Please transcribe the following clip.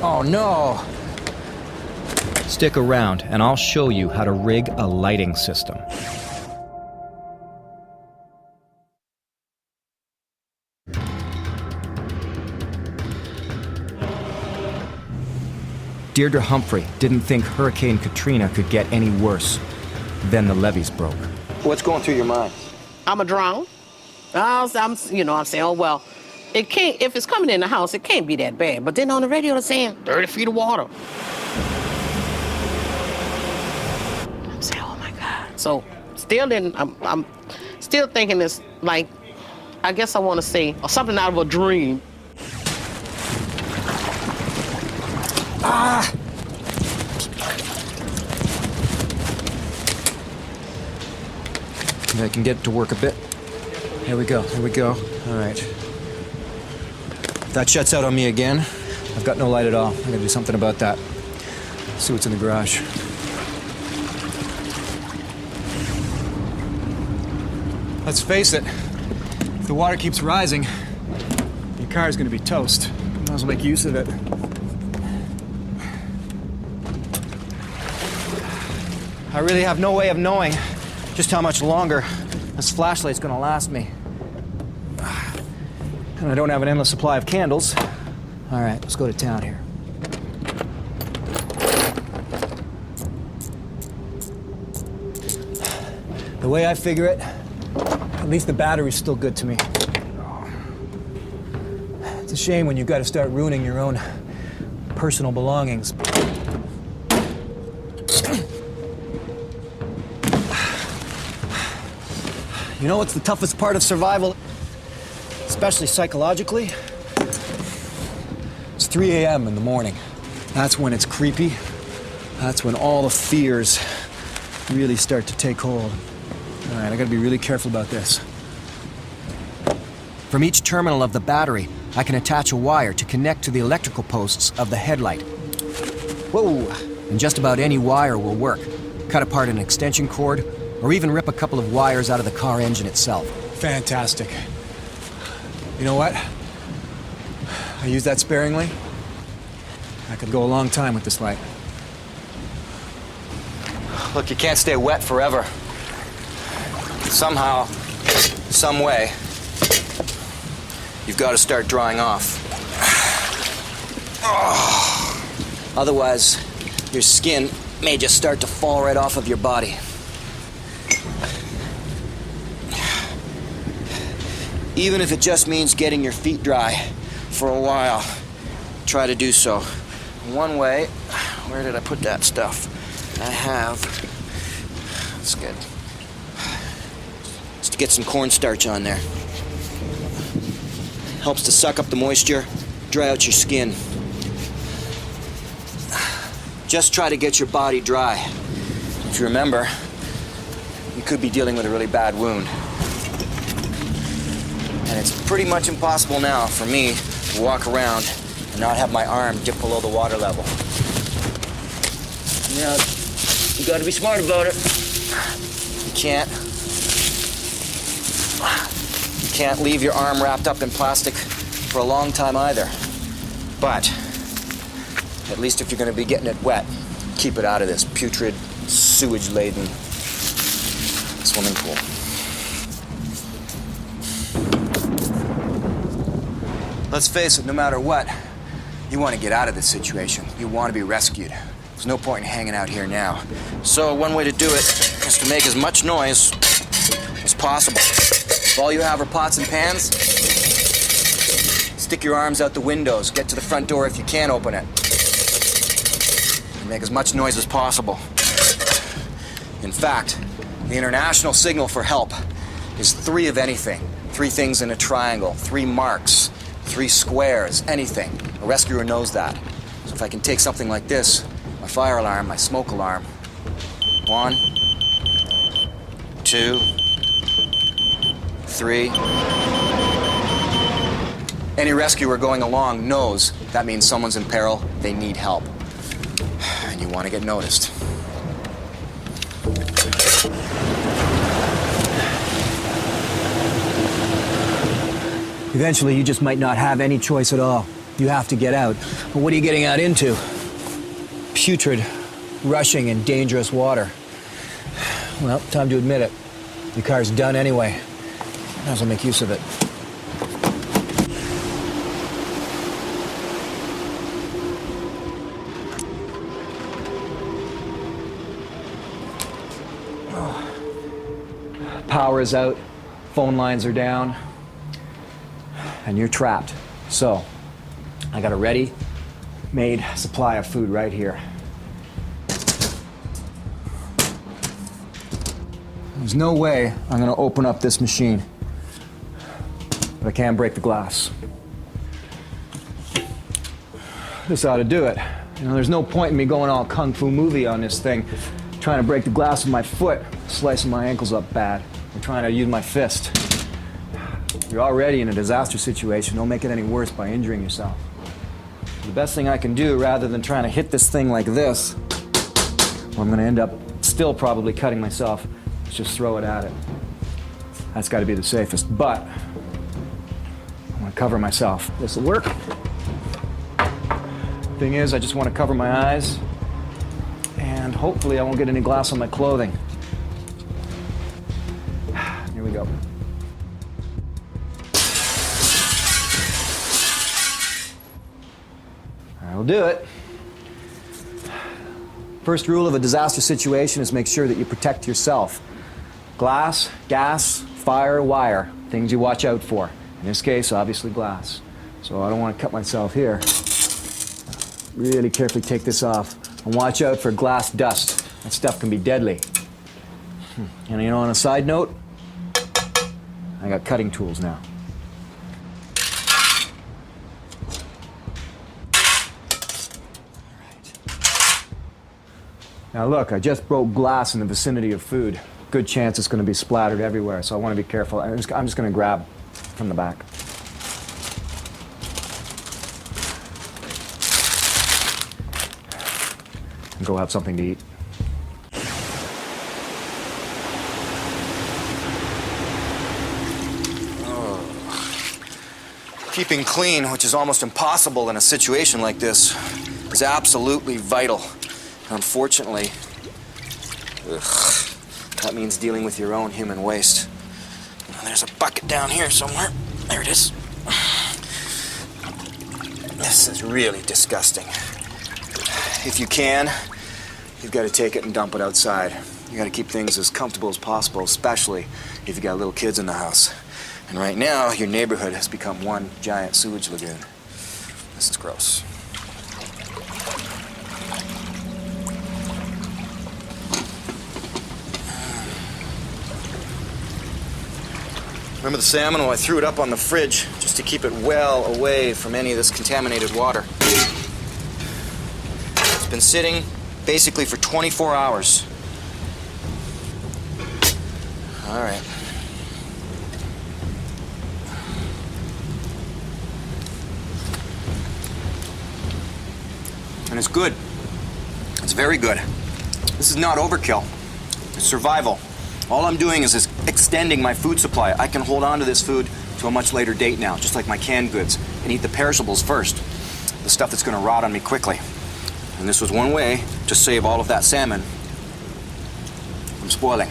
Oh no! Stick around and I'll show you how to rig a lighting system. Deirdre Humphrey didn't think Hurricane Katrina could get any worse. Then the levees broke. What's going through your mind? I'm a drown. I'm saying, oh, well, it can't, if it's coming in the house, it can't be that bad. But then on the radio, they're saying 30 feet of water. I'm saying, oh my God. So I'm still thinking it's like, I guess I want to say, something out of a dream. Ah! I can get it to work a bit. Here we go. All right. If that shuts out on me again, I've got no light at all. I gotta do something about that. See what's in the garage. Let's face it, if the water keeps rising, your car's gonna be toast. Might as well make use of it. I really have no way of knowing just how much longer this flashlight's gonna last me. And I don't have an endless supply of candles. All right, let's go to town here. The way I figure it, at least the battery's still good to me. It's a shame when you've got to start ruining your own personal belongings. You know what's the toughest part of survival? Especially psychologically? It's 3 a.m. in the morning. That's when it's creepy. That's when all the fears really start to take hold. All right, I gotta be really careful about this. From each terminal of the battery, I can attach a wire to connect to the electrical posts of the headlight. Whoa! And just about any wire will work. Cut apart an extension cord, or even rip a couple of wires out of the car engine itself. Fantastic. You know what? I use that sparingly. I could go a long time with this light. Look, you can't stay wet forever. Somehow, some way, you've got to start drying off. Otherwise, your skin may just start to fall right off of your body. Even if it just means getting your feet dry for a while, try to do so. One way, where did I put that stuff? I have, that's good. Just to get some cornstarch on there. Helps to suck up the moisture, dry out your skin. Just try to get your body dry. If you remember, you could be dealing with a really bad wound. And it's pretty much impossible now for me to walk around and not have my arm dip below the water level. Now, you gotta be smart about it. You can't leave your arm wrapped up in plastic for a long time either. But, at least if you're gonna be getting it wet, keep it out of this putrid, sewage-laden swimming pool. Let's face it, no matter what, you want to get out of this situation. You want to be rescued. There's no point in hanging out here now. So one way to do it is to make as much noise as possible. If all you have are pots and pans, stick your arms out the windows. Get to the front door if you can open it. And make as much noise as possible. In fact, the international signal for help is 3 of anything. 3 things in a triangle, 3 marks. 3 squares, anything. A rescuer knows that. So if I can take something like this, my fire alarm, my smoke alarm. 1, 2, 3. Any rescuer going along knows that means someone's in peril, they need help. And you want to get noticed. Eventually, you just might not have any choice at all. You have to get out. But what are you getting out into? Putrid, rushing, and dangerous water. Well, time to admit it. Your car's done anyway. Might as well make use of it. Power is out, phone lines are down, and you're trapped. So, I got a ready-made supply of food right here. There's no way I'm gonna open up this machine, but I can break the glass. This ought to do it. You know, there's no point in me going all kung fu movie on this thing, trying to break the glass with my foot, slicing my ankles up bad. I'm trying to use my fist. You're already in a disaster situation. Don't make it any worse by injuring yourself. The best thing I can do, rather than trying to hit this thing like this, where I'm going to end up still probably cutting myself, is just throw it at it. That's got to be the safest. But I want to cover myself. This will work. Thing is, I just want to cover my eyes, and hopefully I won't get any glass on my clothing. Here we go. That'll do it. First rule of a disaster situation is make sure that you protect yourself. Glass, gas, fire, wire, things you watch out for. In this case, obviously glass. So I don't want to cut myself here. Really carefully take this off and watch out for glass dust. That stuff can be deadly. And you know, on a side note, I got cutting tools now. Now look, I just broke glass in the vicinity of food. Good chance it's going to be splattered everywhere, so I want to be careful. I'm just going to grab from the back. And go have something to eat. Keeping clean, which is almost impossible in a situation like this, is absolutely vital. Unfortunately, that means dealing with your own human waste. There's a bucket down here somewhere. There it is. This is really disgusting. If you can, you've got to take it and dump it outside. You got to keep things as comfortable as possible, especially if you got little kids in the house. And right now, your neighborhood has become one giant sewage lagoon. This is gross. Remember the salmon? Well, I threw it up on the fridge just to keep it well away from any of this contaminated water. It's been sitting basically for 24 hours. All right. And it's good. It's very good. This is not overkill. It's survival. All I'm doing is extending my food supply. I can hold on to this food to a much later date now, just like my canned goods, and eat the perishables first, the stuff that's going to rot on me quickly. And this was one way to save all of that salmon from spoiling.